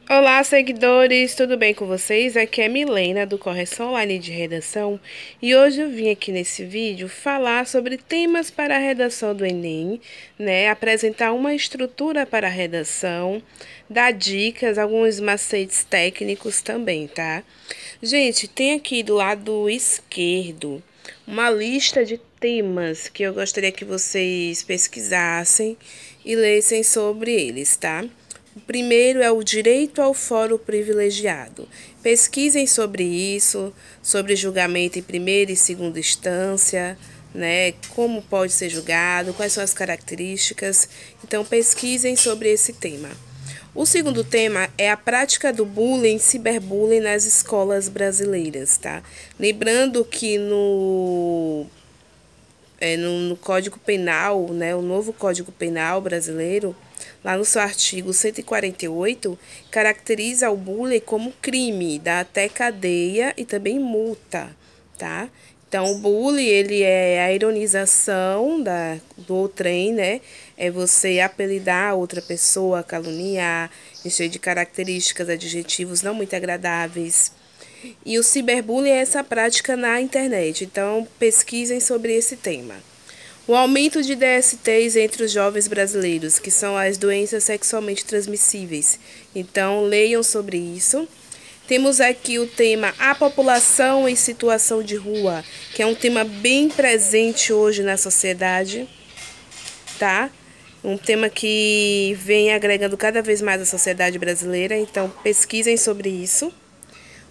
Olá, seguidores, tudo bem com vocês? Aqui é Milena do Correção Online de Redação e hoje eu vim aqui nesse vídeo falar sobre temas para a redação do Enem, né? Apresentar uma estrutura para a redação, dar dicas, alguns macetes técnicos também, tá? Gente, tem aqui do lado esquerdo uma lista de temas que eu gostaria que vocês pesquisassem e lessem sobre eles, tá? O primeiro é o direito ao foro privilegiado. Pesquisem sobre isso, sobre julgamento em primeira e segunda instância, né? Como pode ser julgado, quais são as características. Então, pesquisem sobre esse tema. O segundo tema é a prática do bullying, ciberbullying nas escolas brasileiras, tá? Lembrando que no Código Penal, né, o novo Código Penal brasileiro, lá no seu artigo 148, caracteriza o bullying como crime, dá até cadeia e também multa, tá? Então, o bullying, ele é a ironização do outrem, né? É você apelidar a outra pessoa, caluniar, encher de características, adjetivos não muito agradáveis. E o ciberbullying é essa prática na internet. Então, pesquisem sobre esse tema. O aumento de DSTs entre os jovens brasileiros, que são as doenças sexualmente transmissíveis. Então, leiam sobre isso. Temos aqui o tema A População em Situação de Rua, que é um tema bem presente hoje na sociedade, tá? Um tema que vem agregando cada vez mais a sociedade brasileira, então pesquisem sobre isso.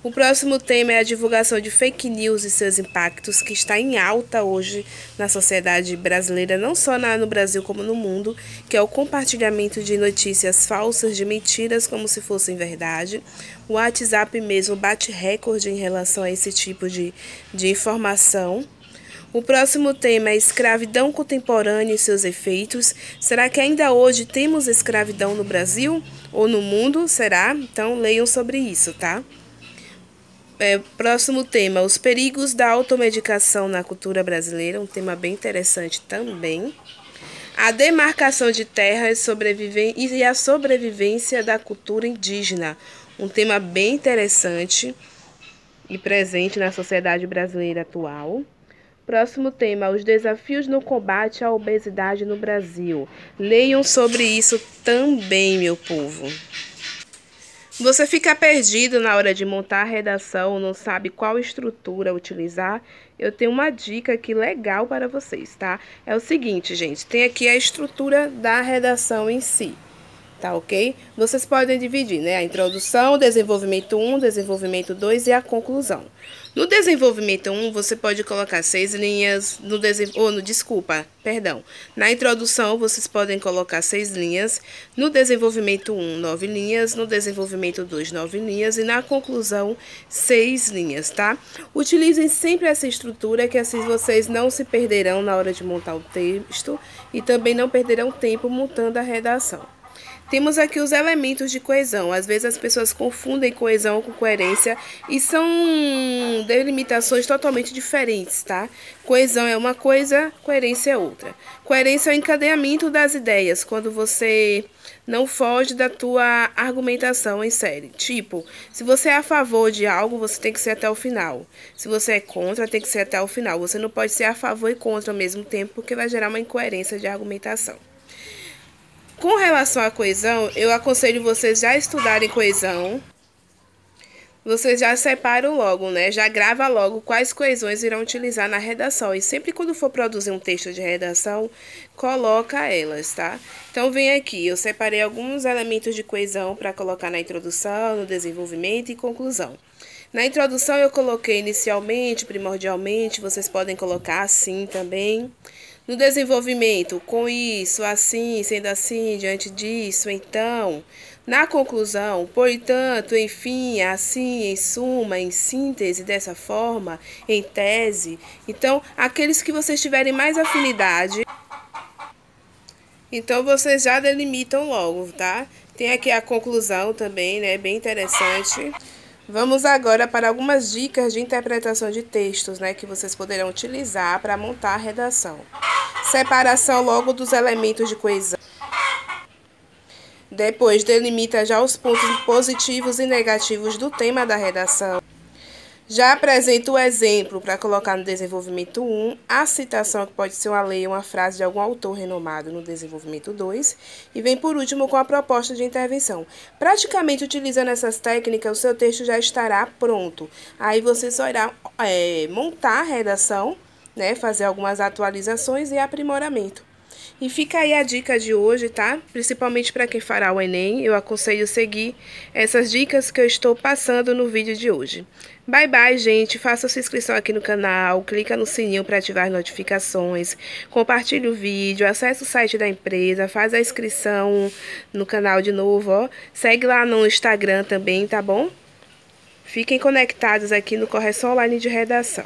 O próximo tema é a divulgação de fake news e seus impactos, que está em alta hoje na sociedade brasileira, não só no Brasil como no mundo, que é o compartilhamento de notícias falsas, de mentiras como se fossem verdade. O WhatsApp mesmo bate recorde em relação a esse tipo de informação. O próximo tema é escravidão contemporânea e seus efeitos. Será que ainda hoje temos escravidão no Brasil ou no mundo? Será? Então leiam sobre isso, tá? Próximo tema, os perigos da automedicação na cultura brasileira, um tema bem interessante também. A demarcação de terras e a sobrevivência da cultura indígena, um tema bem interessante e presente na sociedade brasileira atual. Próximo tema, os desafios no combate à obesidade no Brasil. Leiam sobre isso também, meu povo. Você fica perdido na hora de montar a redação, não sabe qual estrutura utilizar? Eu tenho uma dica aqui legal para vocês, tá? É o seguinte, gente, tem aqui a estrutura da redação em si, tá ok? Vocês podem dividir, né? A introdução, desenvolvimento 1, desenvolvimento 2 e a conclusão. No desenvolvimento 1, você pode colocar 6 linhas, na introdução, vocês podem colocar 6 linhas, no desenvolvimento 1, 9 linhas, no desenvolvimento 2, 9 linhas e na conclusão, 6 linhas, tá? Utilizem sempre essa estrutura, que assim vocês não se perderão na hora de montar o texto e também não perderão tempo montando a redação. Temos aqui os elementos de coesão. Às vezes as pessoas confundem coesão com coerência e são delimitações totalmente diferentes, tá? Coesão é uma coisa, coerência é outra. Coerência é o encadeamento das ideias, quando você não foge da tua argumentação em série. Tipo, se você é a favor de algo, você tem que ser até o final. Se você é contra, tem que ser até o final. Você não pode ser a favor e contra ao mesmo tempo, porque vai gerar uma incoerência de argumentação. Com relação à coesão, eu aconselho vocês já estudarem coesão. Vocês já separam logo, né? Já grava logo quais coesões irão utilizar na redação. E sempre quando for produzir um texto de redação, coloca elas, tá? Então, vem aqui. Eu separei alguns elementos de coesão para colocar na introdução, no desenvolvimento e conclusão. Na introdução, eu coloquei inicialmente, primordialmente. Vocês podem colocar assim também. No desenvolvimento, com isso, assim, sendo assim, diante disso, então. Na conclusão, portanto, enfim, assim, em suma, em síntese, dessa forma, em tese. Então, aqueles que vocês tiverem mais afinidade, então vocês já delimitam logo, tá? Tem aqui a conclusão também, né? Bem interessante. Vamos agora para algumas dicas de interpretação de textos, né, que vocês poderão utilizar para montar a redação. Separação logo dos elementos de coesão. Depois, delimita já os pontos positivos e negativos do tema da redação. Já apresenta o exemplo para colocar no desenvolvimento 1, a citação, que pode ser uma lei ou uma frase de algum autor renomado, no desenvolvimento 2, e vem por último com a proposta de intervenção. Praticamente utilizando essas técnicas, o seu texto já estará pronto. Aí você só irá montar a redação, né, fazer algumas atualizações e aprimoramento. E fica aí a dica de hoje, tá? Principalmente para quem fará o Enem, eu aconselho seguir essas dicas que eu estou passando no vídeo de hoje. Bye, bye, gente. Faça sua inscrição aqui no canal, clica no sininho para ativar as notificações, compartilhe o vídeo, acesse o site da empresa, faz a inscrição no canal de novo, ó. Segue lá no Instagram também, tá bom? Fiquem conectados aqui no Correção Online de Redação.